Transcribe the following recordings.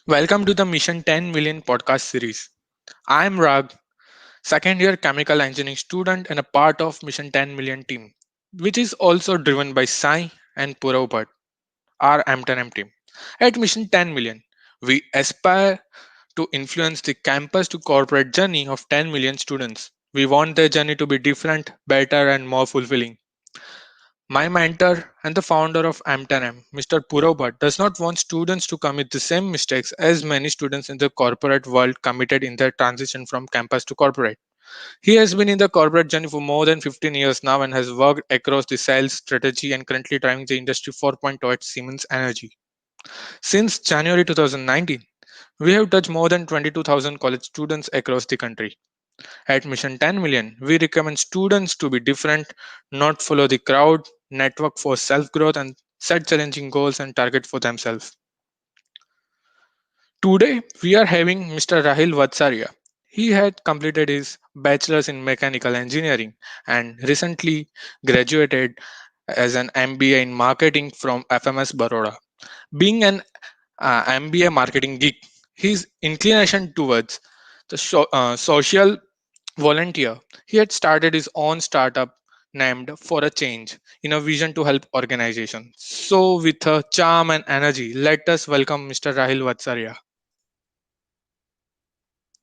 Welcome to the Mission 10 Million podcast series. I am Rag, second year chemical engineering student and a part of Mission 10 Million team, which is also driven by Sai and Purav Bhatt, our M10M team. At Mission 10 Million, we aspire to influence the campus to corporate journey of 10 million students. We want their journey to be different, better, and more fulfilling. My mentor and the founder of M10M, Mr. Purav Bhatt, does not want students to commit the same mistakes as many students in the corporate world committed in their transition from campus to corporate. He has been in the corporate journey for more than 15 years now and has worked across the sales strategy and currently driving the industry 4.0 at Siemens Energy. Since January 2019, we have touched more than 22,000 college students across the country. At Mission 10 Million, we recommend students to be different, not follow the crowd, network for self growth, and set challenging goals and targets for themselves. Today, we are having Mr. Rahil Vadsariya. He had completed his bachelor's in mechanical engineering and recently graduated as an MBA in marketing from FMS Baroda. Being an MBA marketing geek, his inclination towards the social volunteer. He had started his own startup named For a Change in a vision to help organizations. So, with a charm and energy, let us welcome Mr. Rahil Vatsaria.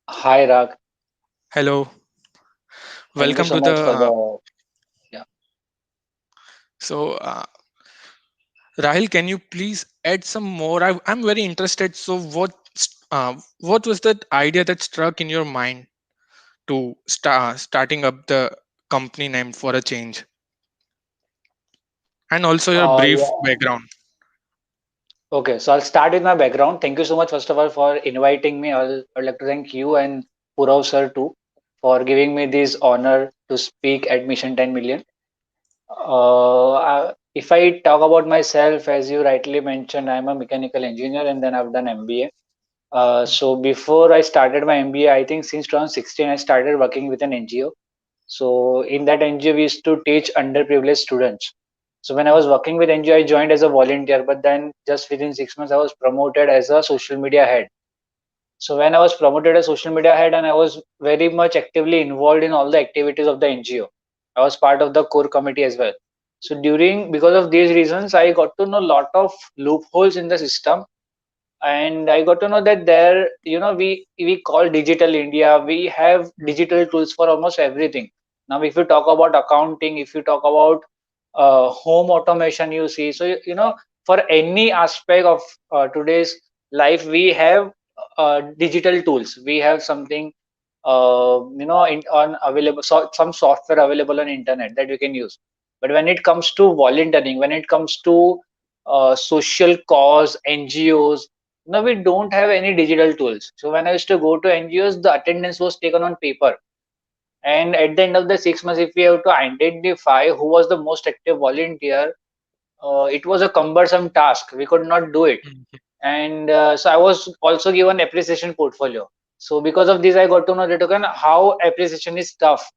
Hi, Rag. Hello, Thank you welcome so to the. much for the yeah. So, Rahil, can you please add some more? I'm very interested. So, what was that idea that struck in your mind to starting up the company named For a Change, and also your brief Yeah. background? Okay, so I'll start with my background. Thank you so much, first of all, for inviting me. I'd like to thank you and Purav sir too for giving me this honor to speak at Mission 10 Million. If I talk about myself, as you rightly mentioned, I'm a mechanical engineer and then I've done MBA. So before I started my MBA, I think since 2016, I started working with an NGO. So in that NGO, we used to teach underprivileged students. So when I was working with NGO, I joined as a volunteer, but then just within 6 months, I was promoted as a social media head. So when I was promoted as social media head, and I was very much actively involved in all the activities of the NGO. I was part of the core committee as well. So because of these reasons, I got to know a lot of loopholes in the system, and I got to know that we call digital India. We have digital tools for almost everything. Now, if you talk about accounting, if you talk about home automation, you see, so for any aspect of today's life, we have digital tools. We have something on available, some software available on internet that you can use. But when it comes to volunteering, when it comes to social cause, NGOs, no, we don't have any digital tools. So when I used to go to NGOs, the attendance was taken on paper. And at the end of the 6 months, if we have to identify who was the most active volunteer, it was a cumbersome task. We could not do it. Mhm. And so I was also given appreciation portfolio. So because of this, I got to know that okay, how appreciation is tough,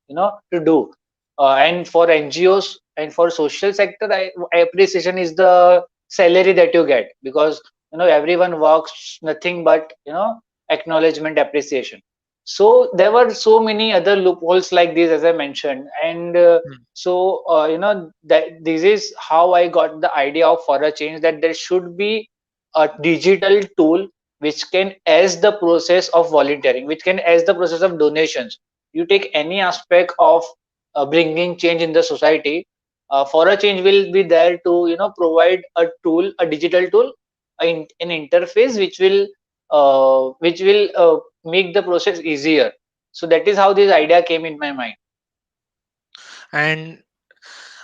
to do. And for NGOs and for social sector, appreciation is the salary that you get, because everyone works nothing but acknowledgement, appreciation. So there were so many other loopholes like this, as I mentioned, and that this is how I got the idea of For a Change, that there should be a digital tool which can as the process of volunteering, which can as the process of donations. You take any aspect of bringing change in the society. For a Change will be there to provide a tool, a digital tool, an interface which will make the process easier. So that is how this idea came in my mind. And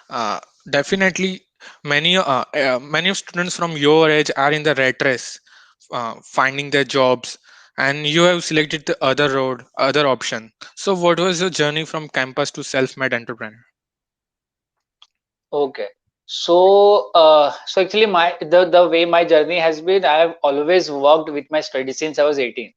uh, definitely, many of students from your age are in the rat race, finding their jobs, and you have selected the other road, other option. So, what was your journey from campus to self-made entrepreneur? Okay. So actually, the way my journey has been, I have always worked with my studies since I was 18.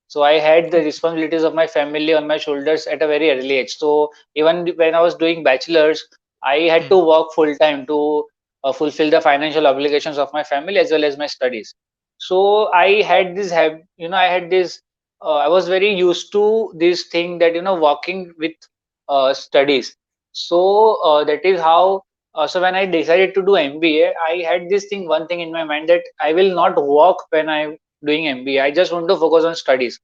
So I had the responsibilities of my family on my shoulders at a very early age. So even when I was doing bachelor's, I had Hmm. to work full time to fulfill the financial obligations of my family as well as my studies. So I had this have I had this I was very used to this thing that working with studies. So that is how so when I decided to do MBA, I had this thing one thing in my mind that I will not work when I'm doing MBA. I just want to focus on studies.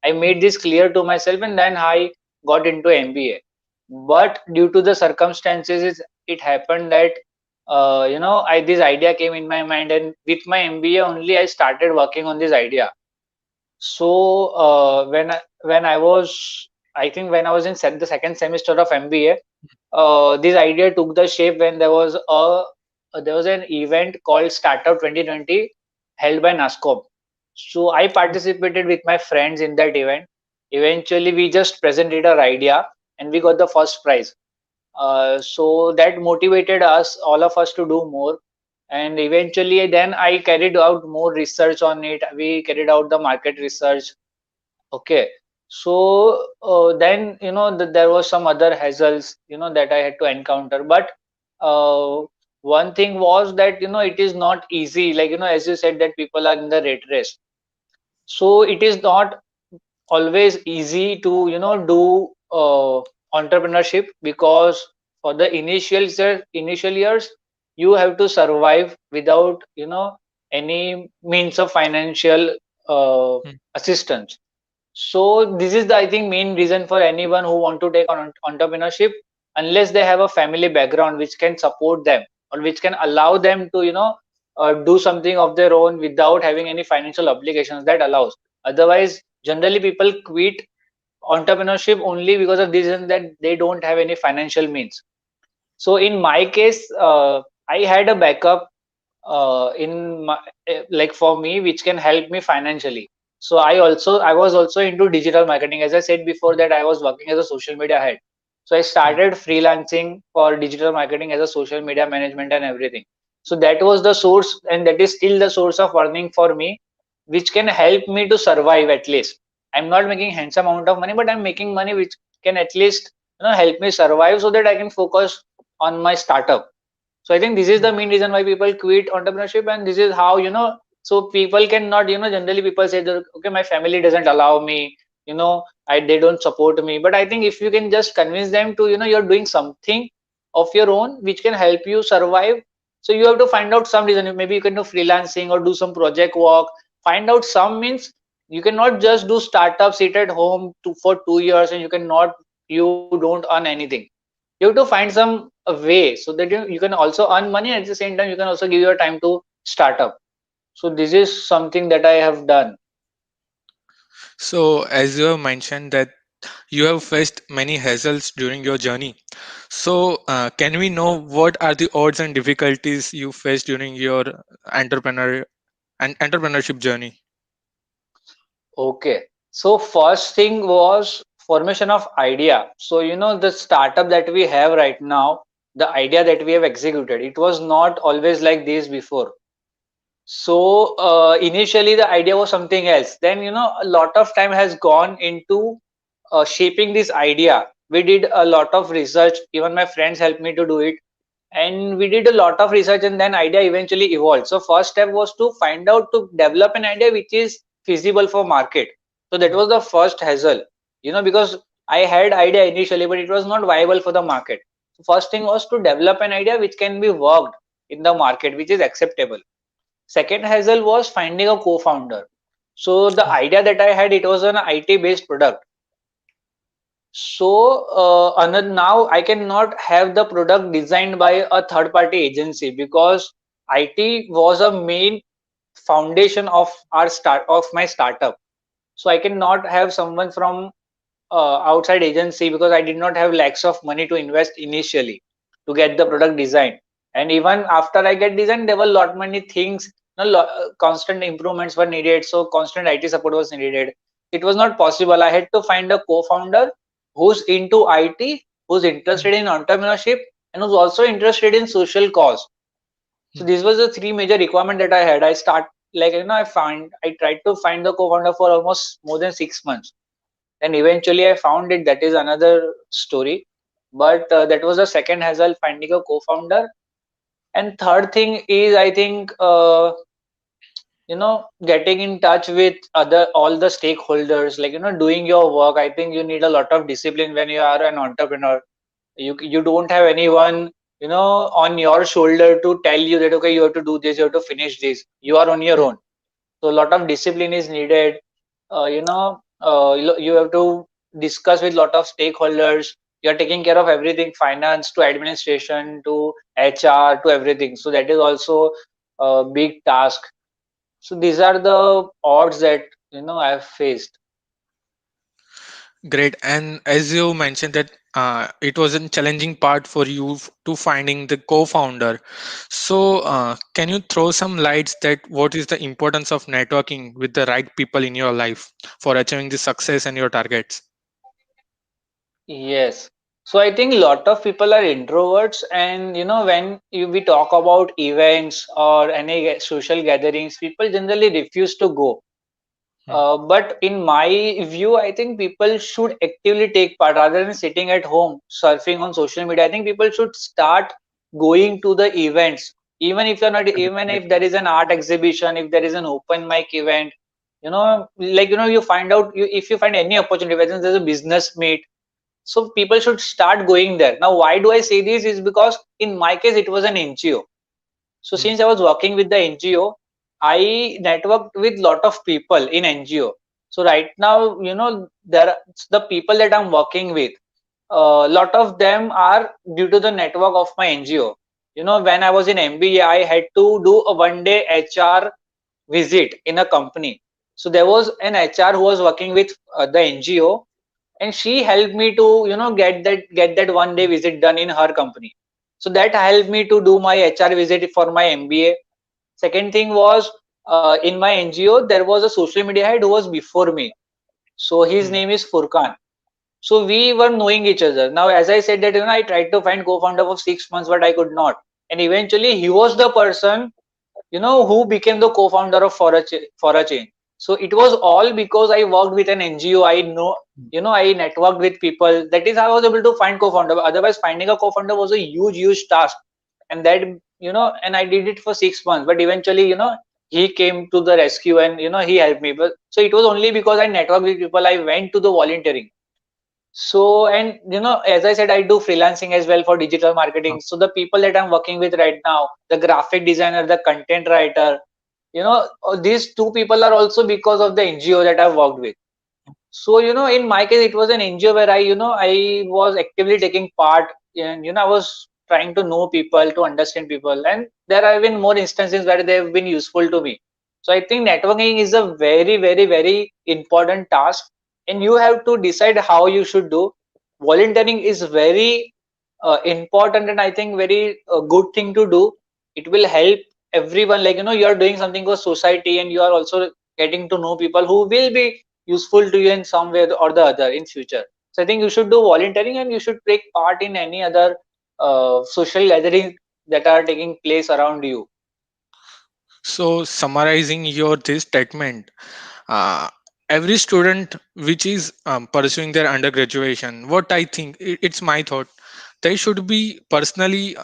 I made this clear to myself, and then I got into MBA. But due to the circumstances, it happened that I this idea came in my mind, and with my MBA only, I started working on this idea. So when I was, I think when I was in the second semester of MBA, this idea took the shape when there was an event called Startup 2020 held by NASCOM. So I participated with my friends in that event. Eventually, we just presented our idea and we got the first prize. So that motivated us, all of us, to do more. And eventually, then I carried out more research on it. We carried out the market research. Okay. So then, there was some other hassles, that I had to encounter. But uh, one thing was that, it is not easy. Like, as you said, that people are in the rat race. So it is not always easy to do entrepreneurship, because for the initial years you have to survive without any means of financial uh, Hmm. assistance. So this is the, I think, main reason for anyone who want to take on entrepreneurship, unless they have a family background which can support them or which can allow them to do something of their own without having any financial obligations, that allows. Otherwise, generally people quit entrepreneurship only because of this reason, that they don't have any financial means. So in my case, I had a backup like for me, which can help me financially. So I was also into digital marketing. As I said before, that I was working as a social media head. So I Hmm. started freelancing for digital marketing as a social media management and everything. So that was the source, and that is still the source of earning for me, which can help me to survive at least. I'm not making handsome amount of money, but I'm making money which can at least help me survive, so that I can focus on my startup. So I think this is Hmm. the main reason why people quit entrepreneurship, and this is how so people cannot, generally people say that, okay, my family doesn't allow me, they don't support me. But I think if you can just convince them to, you're doing something of your own which can help you survive. So you have to find out some reason. Maybe you can do freelancing or do some project work. Find out some means. You cannot just do startup, sit at home for 2 years, and you don't earn anything. You have to find some a way so that you can also earn money, and at the same time you can also give your time to start up. So this is something that I have done. So, as you have mentioned that you have faced many hassles during your journey. So, can we know what are the odds and difficulties you faced during your entrepreneur and entrepreneurship journey? Okay, so first thing was formation of idea. So the startup that we have right now, the idea that we have executed, it was not always like this before. So initially the idea was something else. Then a lot of time has gone into shaping this idea. We did a lot of research. Even my friends helped me to do it, and we did a lot of research, and then idea eventually evolved. So first step was to find out to develop an idea which is feasible for market. So that was the first hassle. Because I had idea initially, but it was not viable for the market. So first thing was to develop an idea which can be worked in the market, which is acceptable. Second hassle was finding a co-founder. So the idea that I had, it was an IT based product. So another, now I cannot have the product designed by a third party agency, because IT was a main foundation of my startup. So I cannot have someone from outside agency, because I did not have lakhs of money to invest initially to get the product designed. And even after I get designed, there were lot many things. Constant improvements were needed, so constant IT support was needed. It was not possible. I had to find a co-founder who's into IT, who's interested in entrepreneurship, and who's also interested in social cause. So this was the three major requirement that I had. I tried to find the co-founder for almost more than 6 months. Then eventually I found it. That is another story. But that was the second hassle, finding a co-founder. And third thing is, I think, getting in touch with other all the stakeholders, like doing your work. I think you need a lot of discipline when you are an entrepreneur. You don't have anyone on your shoulder to tell you that okay, you have to do this, you have to finish this. You are on your Hmm. own. So a lot of discipline is needed. You have to discuss with lot of stakeholders. You're taking care of everything, finance to administration to HR to everything, so that is also a big task. So these are the odds that I've faced. Great. And as you mentioned that it was a challenging part for you to finding the co-founder. So can you throw some lights that what is the importance of networking with the right people in your life for achieving the success and your targets? Yes. So I think a lot of people are introverts, and when we talk about events or any social gatherings, people generally refuse to go. Hmm. But in my view, I think people should actively take part rather than sitting at home surfing on social media. I think people should start going to the events, even if you're not, even if there Definitely. is an art exhibition, if there is an open mic event, like you find out if you find any opportunity, whether there's a business meet, so people should start going there. Now, why do I say this? Is because in my case, it was an NGO. So Hmm. since I was working with the NGO, I networked with lot of people in NGO. So right now, there are the people that I'm working with. A lot of them are due to the network of my NGO. When I was in MBA, I had to do a 1 day HR visit in a company. So there was an HR who was working with the NGO, and she helped me to get that 1 day visit done in her company. So that helped me to do my HR visit for my MBA. Second thing was, in my NGO there was a social media head who was before me. So his Hmm. name is Furkan. So we were knowing each other. Now, as I said that I tried to find co-founder for 6 months, but I could not. And eventually he was the person who became the co-founder of for a change. So it was all because I worked with an NGO. I know, I networked with people. That is how I was able to find co-founder. Otherwise, finding a co-founder was a huge task. And that, and I did it for 6 months, but eventually, he came to the rescue, and he helped me. But so it was only because I networked with people, I went to the volunteering. So, and as I said, I do freelancing as well for digital marketing. So the people that I'm working with right now, the graphic designer, the content writer, these two people are also because of the NGO that I've worked with. So, in my case, it was an NGO where I was actively taking part, and, I was trying to know people, to understand people. And there have been more instances where they have been useful to me. So I think networking is a very important task, and you have to decide how you should do. Volunteering is very important, and I think very good thing to do. It will help everyone. Like, you are doing something for society, and you are also getting to know people who will be useful to you in some way or the other in future. So I think you should do volunteering, and you should take part in any other social gathering that are taking place around you. So summarizing your this statement, uh, every student which is pursuing their undergraduation, what I think it's my thought, they should be personally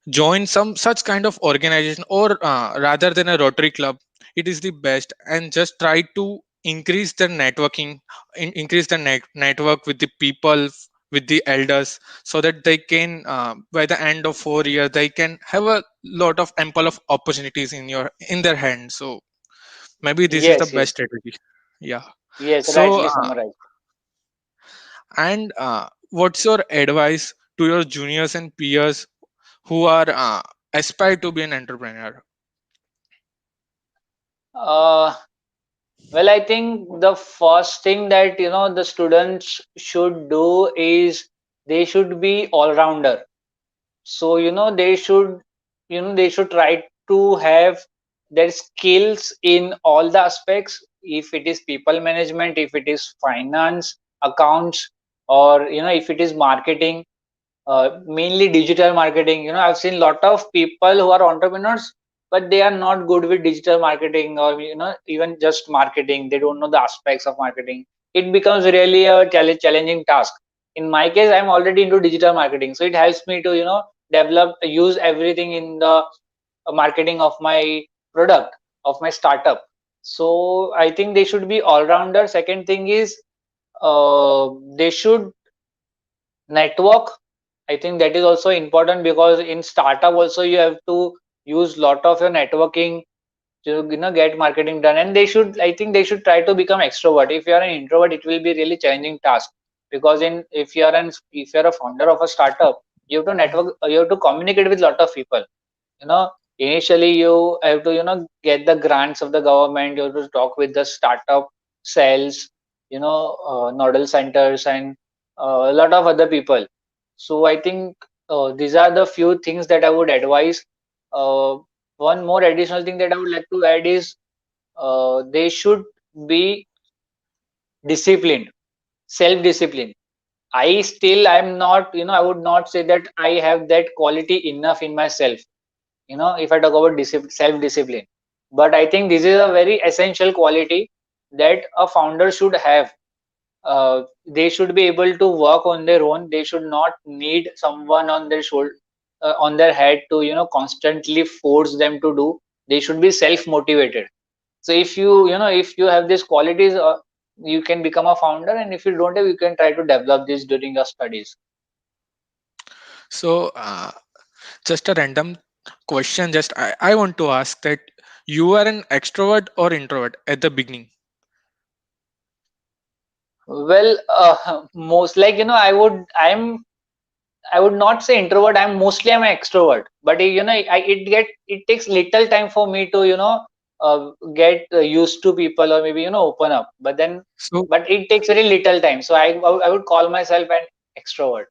join some such kind of organization, or rather than a rotary club, it is the best, and just try to increase the networking, increase the network with the people, with the elders, so that they can by the end of 4 years they can have a lot of ample of opportunities in their hand. So maybe this is the Yes, best yes, strategy. Yeah. yes, So rightly summarized. and what's your advice to your juniors and peers who are aspire to be an entrepreneur? Uh, well, I think the first thing that the students should do is they should be all rounder. So they should try to have their skills in all the aspects. If it is people management, if it is finance, accounts, or if it is marketing, mainly digital marketing. I've seen a lot of people who are entrepreneurs, but they are not good with digital marketing, or even just marketing. They don't know the aspects of marketing. It becomes really a challenging task. In my case, I'm already into digital marketing, so it helps me to develop, use everything in the marketing of my product. of my startup. So I think they should be all rounder. Second thing is they should network. I think that is also important, because in startup also you have to use lot of your networking to get marketing done. And they should, I think they should try to become extrovert. If you are an introvert, it will be really challenging task, because in if you are a founder of a startup, you have to network, you have to communicate with lot of people. Initially you have to get the grants of the government. You have to talk with the startup cells, nodal centers, and a lot of other people. So I think these are the few things that I would advise. One more additional thing that I would like to add is they should be disciplined, self disciplined. I'm not, I would not say that I have that quality enough in myself, if I talk about self discipline. But I think this is a very essential quality that a founder should have. They should be able to work on their own. They should not need someone on their shoulder, on their head, to constantly force them to do. They should be self motivated. So if if you have these qualities, you can become a founder. And if you don't have, you can try to develop this during your studies. So, just a random question. Just I want to ask that you are an extrovert or introvert at the beginning. Well, most, like, I would not say introvert. I'm an extrovert, but it takes little time for me to get used to people, or maybe open up. So, But it takes very little time. So I would call myself an extrovert.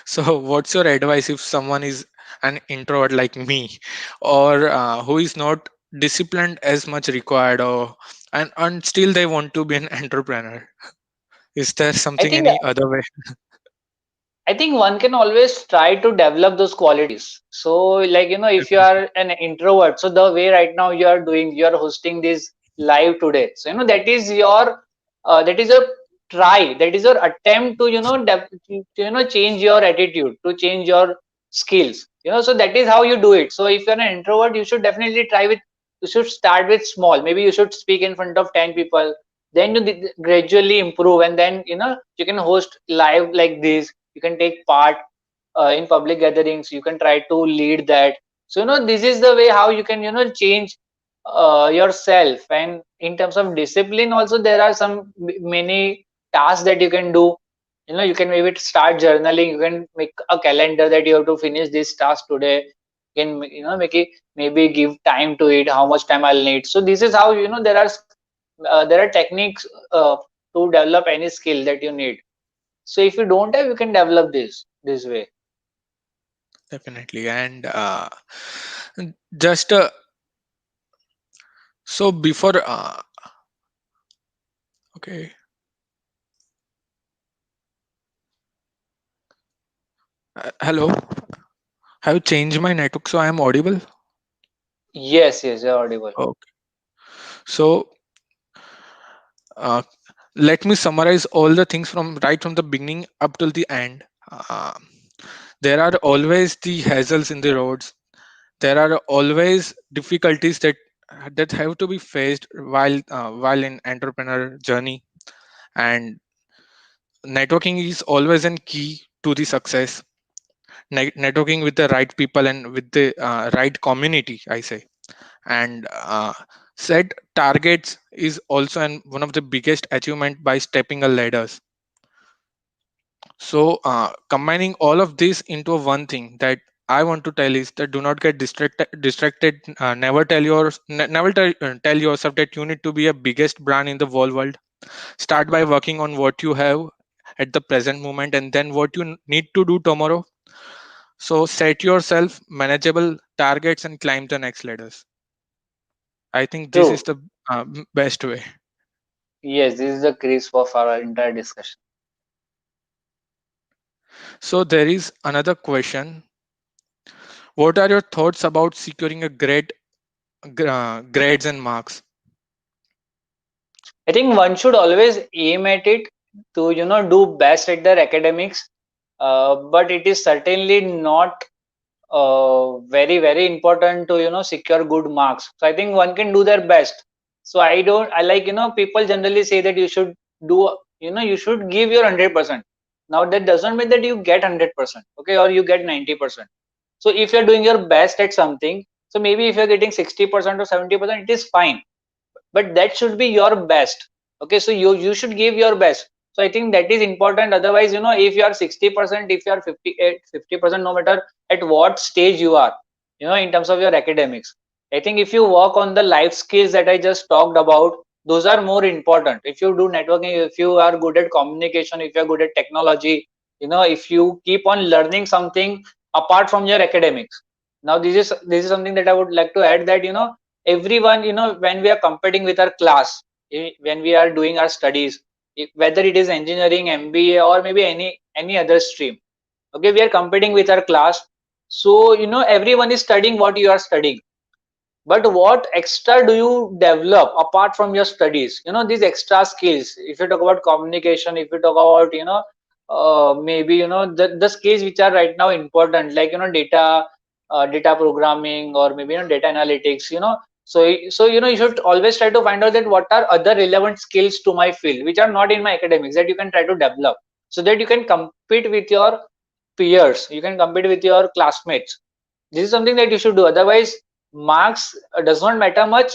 so what's your advice if someone is an introvert like me, or who is not disciplined as much required, or and still they want to be an entrepreneur? Is there I something think any other way? I think one can always try to develop those qualities. So, like, if you Definitely. are an introvert, so the way right now you are hosting this live today. So, that is a try, that is your attempt to, change your attitude, to change your skills. So that is how you do it. So, if you're an introvert, you should definitely you should start with small. Maybe you should speak in front of 10 people, then you gradually improve, and then, you can host live like this. You can take part in public gatherings. You can try to lead that. So this is the way how you can change yourself. And in terms of discipline also, there are many tasks that you can do. You can maybe start journaling. You can make a calendar that you have to finish this task today. You can make it, maybe give time to it, how much time I'll need. So this is how, there are techniques to develop any skill that you need. So if you don't have, you can develop this way. Definitely. And just so before, okay, hello, have you changed my network so I am audible? Yes, yes, you're audible. Okay. So, uh, let me summarize all the things from right from the beginning up till the end. Uh, there are always the hassles in the roads. There are always difficulties that have to be faced while in entrepreneur journey. And networking is always a key to the success. Networking with the right people and with the right community, I say. And set targets is also one of the biggest achievement by stepping a ladders. So combining all of this into one thing that I want to tell is that do not get distracted. Never tell yourself that you need to be a biggest brand in the whole world. Start by working on what you have at the present moment, and then what you need to do tomorrow. So set yourself manageable targets and climb the next ladders. I think this is True. the best way. Yes, this is the crisp of our entire discussion. So there is another question. What are your thoughts about securing a great grades and marks? I think one should always aim at it to, do best at their academics. But it is certainly not very very important to secure good marks. So I think one can do their best. So I like, people generally say that you should do, you should give your 100%. Now that doesn't mean that you get 100%, okay, or you get 90%. So if you're doing your best at something, so maybe if you're getting 60% or 70%, it is fine, but that should be your best. Okay, so you should give your best. So I think that is important. Otherwise, if you are 60%, if you are 50%, no matter at what stage you are, in terms of your academics, I think if you work on the life skills that I just talked about, those are more important. If you do networking, if you are good at communication, if you're good at technology, if you keep on learning something apart from your academics. Now this is something that I would like to add, that everyone, when we are competing with our class, when we are doing our studies, whether it is engineering, MBA, or maybe any other stream, okay, we are competing with our class. So everyone is studying what you are studying, but what extra do you develop apart from your studies? These extra skills, if you talk about communication, if you talk about maybe the skills which are right now important, like data programming, or maybe data analytics. So you should always try to find out that what are other relevant skills to my field which are not in my academics, that you can try to develop, so that you can compete with your peers, you can compete with your classmates. This is something that you should do. Otherwise, marks does not matter much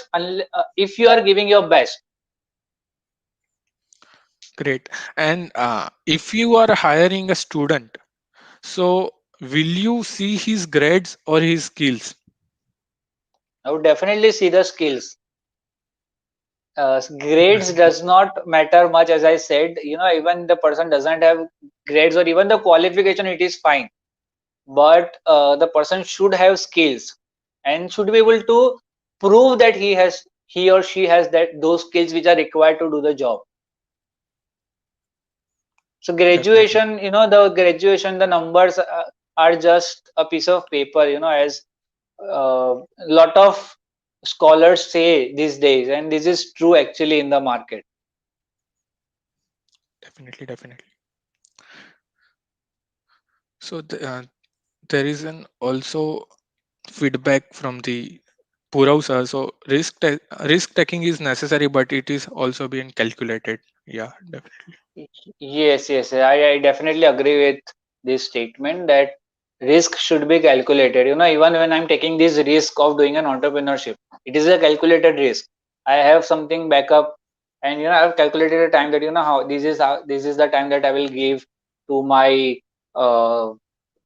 if you are giving your best. Great. And if you are hiring a student, so will you see his grades or his skills? I would definitely see the skills. Grades Definitely. does not matter much, as I said. Even the person doesn't have grades or even the qualification, it is fine. But the person should have skills and should be able to prove that he or she has that those skills which are required to do the job. So Definitely. graduation, the graduation, the numbers are just a piece of paper, as lot of scholars say these days, and this is true actually in the market. Definitely. Definitely. So there is an also feedback from the Purav sir. So risk taking is necessary, but it is also being calculated. Yeah, definitely. Yes, yes, I definitely agree with this statement that risk should be calculated. Even when I'm taking this risk of doing an entrepreneurship, it is a calculated risk. I have something backup, and I've calculated a time that how this is the time that I will give to my uh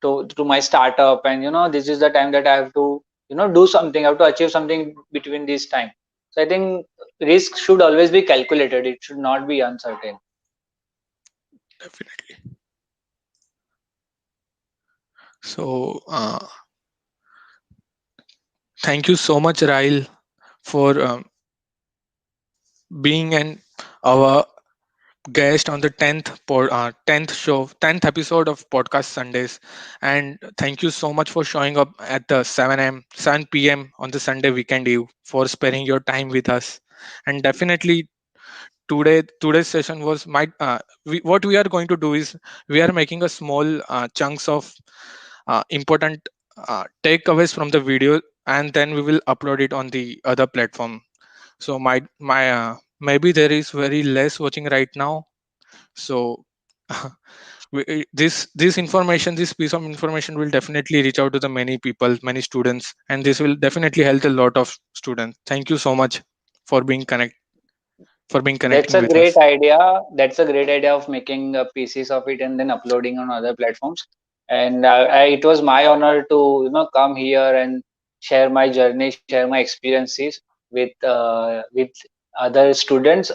to my startup, and this is the time that I have to do something, I have to achieve something between this time. So I think risk should always be calculated. It should not be uncertain. Definitely. So thank you so much, Rahil, for being an our guest on the 10th show 10th episode of podcast Sundays. And thank you so much for showing up at the 7 p.m on the Sunday weekend eve, for sparing your time with us. And definitely today's session was what we are going to do is we are making a small chunks of important takeaways from the video, and then we will upload it on the other platform. So my maybe there is very less watching right now. So this information, this piece of information will definitely reach out to the many people, many students, and this will definitely help a lot of students. Thank you so much for being That's connecting a with great us. idea. That's a great idea of making pieces of it and then uploading on other platforms. And it was my honor to come here and share my journey, share my experiences with other students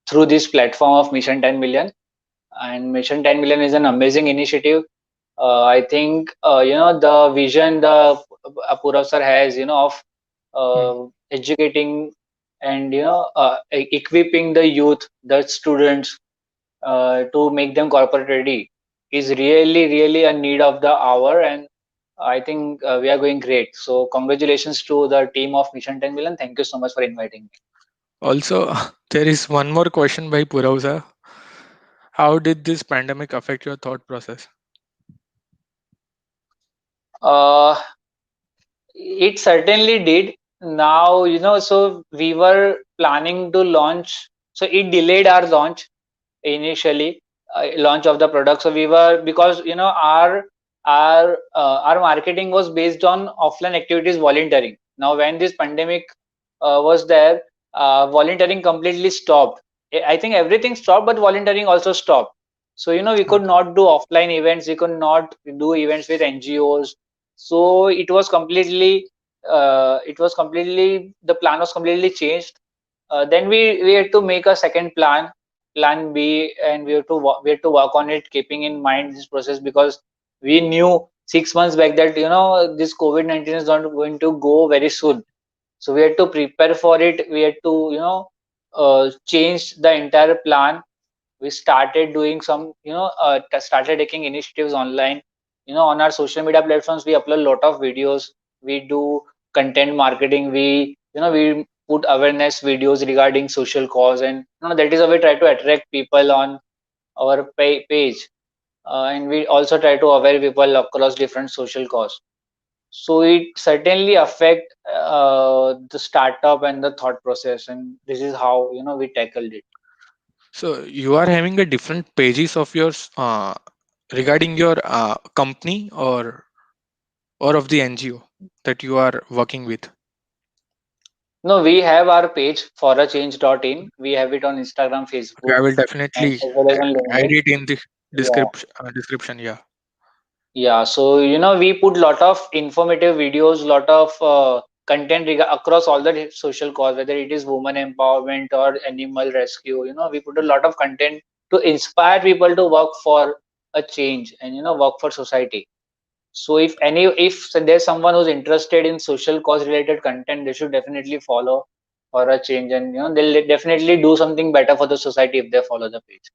through this platform of Mission 10 Million. And Mission 10 Million is an amazing initiative. I think the vision the Purav sir has, of Hmm. educating and equipping the youth, the students, to make them corporate ready is really really a need of the hour. And I think we are going great. So congratulations to the team of Mission 10 Million. Thank you so much for inviting me. Also, there is one more question by Purav sir. How did this pandemic affect your thought process? Uh, it certainly did. Now, so we were planning to launch, so it delayed our launch initially, launch of the product. So we were, because our marketing was based on offline activities, volunteering. Now when this pandemic was there, volunteering completely stopped. I think everything stopped, but volunteering also stopped. So we could not do offline events, we could not do events with NGOs. So it was completely, the plan was completely changed. Then we had to make a second plan B, and we had to work on it, keeping in mind this process, because we knew 6 months back that this COVID-19 is not going to go very soon. So we had to prepare for it. We had to change the entire plan. We started doing some started taking initiatives online. On our social media platforms, we upload a lot of videos. We do content marketing. We put awareness videos regarding social cause, and that is how we try to attract people on our page. And we also try to aware people across different social cause. So it certainly affect the startup and the thought process, and this is how we tackled it. So you are having a different pages of yours regarding your company or of the NGO that you are working with. No, we have our page forachange.in. We have it on Instagram, Okay, Facebook, I will and definitely as well as on add LinkedIn. it in the Yeah. description. Yeah, Yeah, so we put lot of informative videos, lot of content across all the social cause, whether it is women empowerment or animal rescue. We put a lot of content to inspire people to work for a change, and work for society. So if there's someone who's interested in social cause related content, they should definitely follow for a change, and they'll definitely do something better for the society if they follow the page.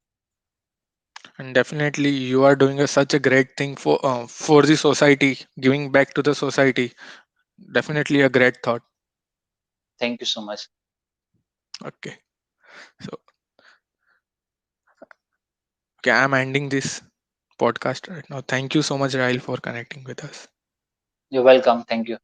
and definitely you are doing such a great thing for the society, giving back to the society. Definitely a great thought. Thank you so much. Okay, so okay, I'm ending this podcast right now. Thank you so much, Rahil, for connecting with us. You're welcome. Thank you.